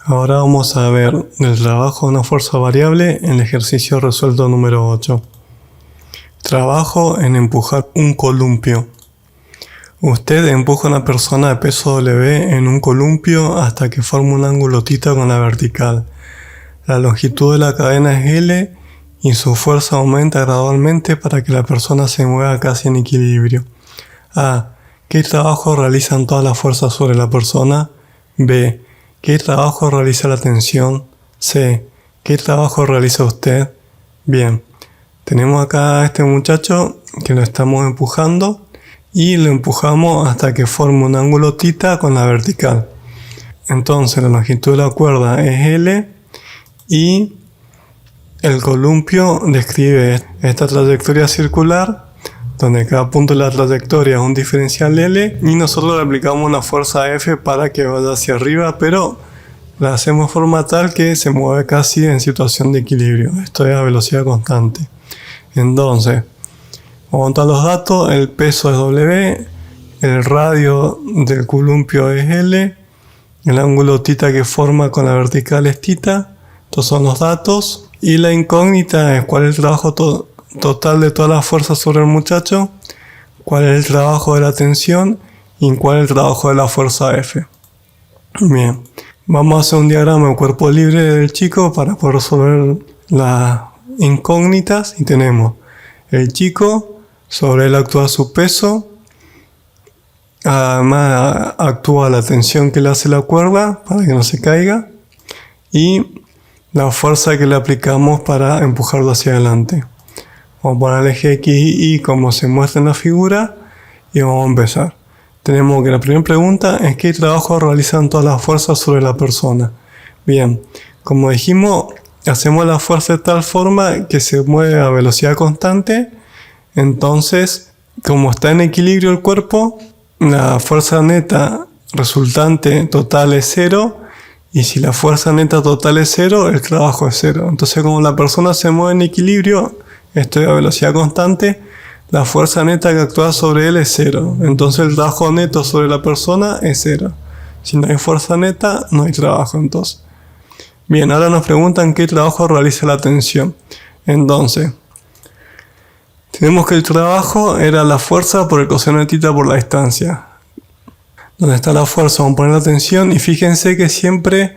Ahora vamos a ver el trabajo de una fuerza variable en el ejercicio resuelto número 8. Trabajo en empujar un columpio. Usted empuja a una persona de peso W en un columpio hasta que forma un ángulo θ con la vertical. La longitud de la cadena es L y su fuerza aumenta gradualmente para que la persona se mueva casi en equilibrio. A. ¿Qué trabajo realizan todas las fuerzas sobre la persona? B. ¿Qué trabajo realiza la tensión? C. ¿Qué trabajo realiza usted? Bien, tenemos acá a este muchacho que lo estamos empujando y lo empujamos hasta que forme un ángulo θ con la vertical. Entonces la longitud de la cuerda es L y el columpio describe esta trayectoria circular donde cada punto de la trayectoria es un diferencial L y nosotros le aplicamos una fuerza F para que vaya hacia arriba, pero la hacemos de forma tal que se mueve casi en situación de equilibrio. Esto es a velocidad constante. Entonces, vamos a montar los datos. El peso es W, el radio del columpio es L, el ángulo θ que forma con la vertical es θ. Estos son los datos. Y la incógnita es cuál es el trabajo total de todas las fuerzas sobre el muchacho, cuál es el trabajo de la tensión y cuál es el trabajo de la fuerza F. Bien, vamos a hacer un diagrama de cuerpo libre del chico para poder resolver las incógnitas. Y tenemos el chico, sobre él actúa su peso, además actúa la tensión que le hace la cuerda para que no se caiga y la fuerza que le aplicamos para empujarlo hacia adelante. Vamos a poner el eje X y Y como se muestra en la figura y vamos a empezar. Tenemos que la primera pregunta es ¿qué trabajo realizan todas las fuerzas sobre la persona? Bien, como dijimos, hacemos la fuerza de tal forma que se mueve a velocidad constante. Entonces, como está en equilibrio el cuerpo, la fuerza neta resultante total es 0. Y si la fuerza neta total es 0, el trabajo es 0. Entonces, como la persona se mueve en equilibrio, esto es a velocidad constante, la fuerza neta que actúa sobre él es 0. Entonces el trabajo neto sobre la persona es 0. Si no hay fuerza neta, no hay trabajo entonces. Bien, ahora nos preguntan qué trabajo realiza la tensión. Entonces, tenemos que el trabajo era la fuerza por el coseno de θ por la distancia. Donde está la fuerza, vamos a poner la tensión y fíjense que siempre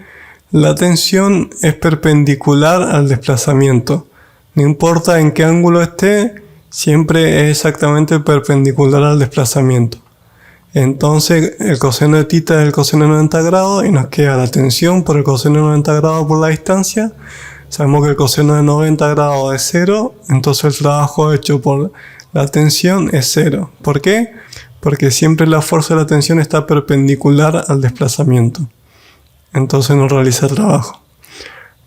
la tensión es perpendicular al desplazamiento. No importa en qué ángulo esté, siempre es exactamente perpendicular al desplazamiento. Entonces el coseno de θ es el coseno de 90 grados y nos queda la tensión por el coseno de 90 grados por la distancia. Sabemos que el coseno de 90 grados es 0, entonces el trabajo hecho por la tensión es 0. ¿Por qué? Porque siempre la fuerza de la tensión está perpendicular al desplazamiento. Entonces no realiza trabajo.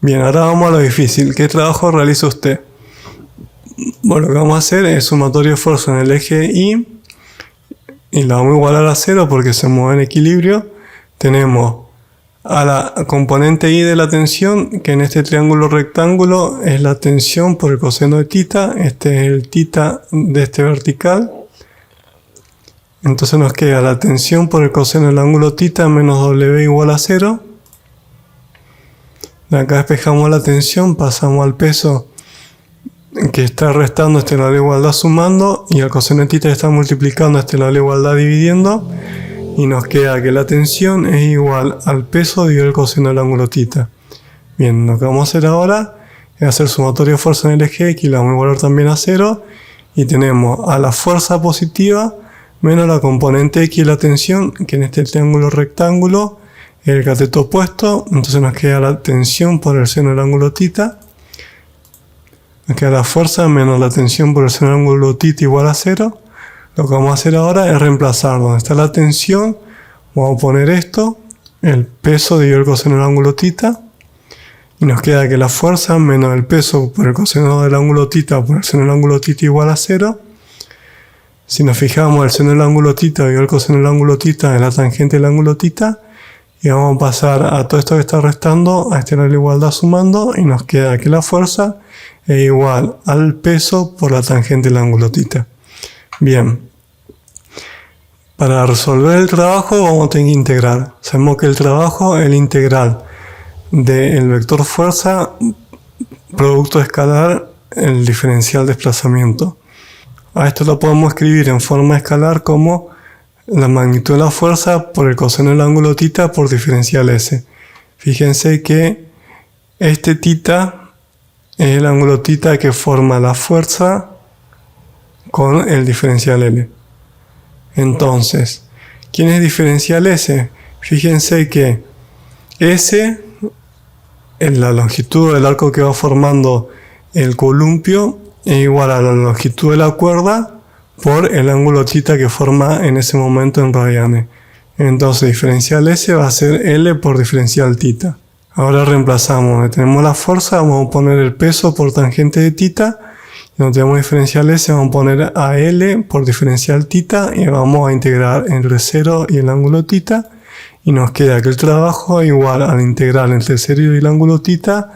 Bien, ahora vamos a lo difícil. ¿Qué trabajo realiza usted? Bueno, lo que vamos a hacer es sumatorio de fuerza en el eje Y y la vamos a igualar a 0 porque se mueve en equilibrio. Tenemos a la componente Y de la tensión, que en este triángulo rectángulo es la tensión por el coseno de θ. Este es el θ de este vertical. Entonces nos queda la tensión por el coseno del ángulo θ menos W igual a 0. De acá despejamos la tensión, pasamos al peso que está restando este lado de igualdad sumando y al coseno de θ está multiplicando este lado de igualdad dividiendo y nos queda que la tensión es igual al peso dividido el coseno del ángulo θ. Bien, lo que vamos a hacer ahora es hacer sumatorio de fuerza en el eje X, la vamos a igualar también a 0 y tenemos a la fuerza positiva menos la componente X de la tensión, que en este triángulo rectángulo es el cateto opuesto. Entonces nos queda la tensión por el seno del ángulo θ. Nos queda la fuerza menos la tensión por el seno del ángulo θ igual a 0. Lo que vamos a hacer ahora es reemplazar donde está la tensión. Vamos a poner esto, el peso dividido el coseno del ángulo θ. Y nos queda que la fuerza menos el peso por el coseno del ángulo θ por el seno del ángulo θ igual a 0. Si nos fijamos, el seno del ángulo θ y el coseno del ángulo θ es la tangente del ángulo θ. Y vamos a pasar a todo esto que está restando, a este lado de la igualdad sumando. Y nos queda que la fuerza es igual al peso por la tangente del ángulo θ. Bien. Para resolver el trabajo vamos a tener que integrar. Sabemos que el trabajo es el integral del vector fuerza producto escalar el diferencial desplazamiento. A esto lo podemos escribir en forma escalar como la magnitud de la fuerza por el coseno del ángulo θ por diferencial S. Fíjense que este θ es el ángulo θ que forma la fuerza con el diferencial L. Entonces, ¿quién es diferencial S? Fíjense que S es la longitud del arco que va formando el columpio, es igual a la longitud de la cuerda por el ángulo θ que forma en ese momento en radianes. Entonces diferencial S va a ser L por diferencial θ. Ahora reemplazamos, donde tenemos la fuerza vamos a poner el peso por tangente de θ, y donde tenemos diferencial S vamos a poner a L por diferencial θ y vamos a integrar entre 0 y el ángulo θ, y nos queda que el trabajo es igual a la integral entre 0 y el ángulo θ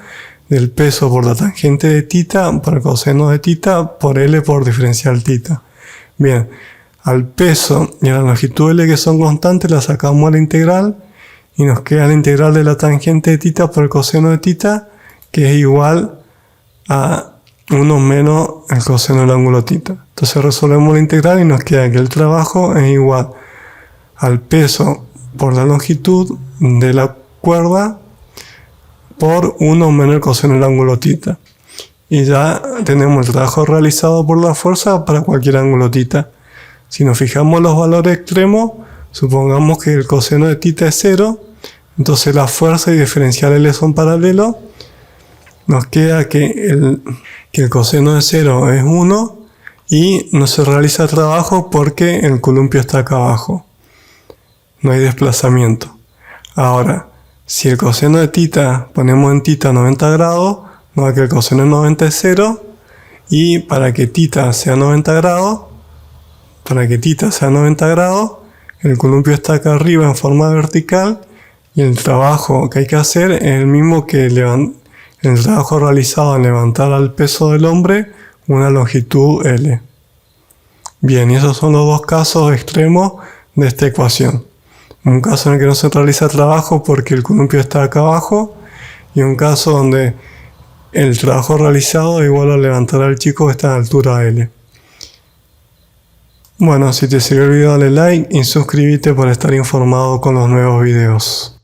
del peso por la tangente de θ por el coseno de θ por L por diferencial θ. Bien, al peso y a la longitud L que son constantes la sacamos a la integral y nos queda la integral de la tangente de θ por el coseno de θ, que es igual a 1 menos el coseno del ángulo θ. Entonces resolvemos la integral y nos queda que el trabajo es igual al peso por la longitud de la cuerda por 1 menos el coseno del ángulo θ. Y ya tenemos el trabajo realizado por la fuerza para cualquier ángulo θ. Si nos fijamos en los valores extremos, supongamos que el coseno de θ es 0, entonces la fuerza y diferencial L son paralelos. Nos queda que el coseno de 0 es 1 y no se realiza trabajo porque el columpio está acá abajo. No hay desplazamiento. Ahora, si el coseno de θ ponemos en θ 90 grados, nos da que el coseno de 90 es 0, y para que θ sea 90 grados, el columpio está acá arriba en forma vertical, y el trabajo que hay que hacer es el mismo que el trabajo realizado en levantar al peso del hombre una longitud L. Bien, y esos son los dos casos extremos de esta ecuación. Un caso en el que no se realiza trabajo porque el columpio está acá abajo, y un caso donde el trabajo realizado es igual a levantar al chico que está a altura L. Bueno, si te sirvió el video dale like y suscríbete para estar informado con los nuevos videos.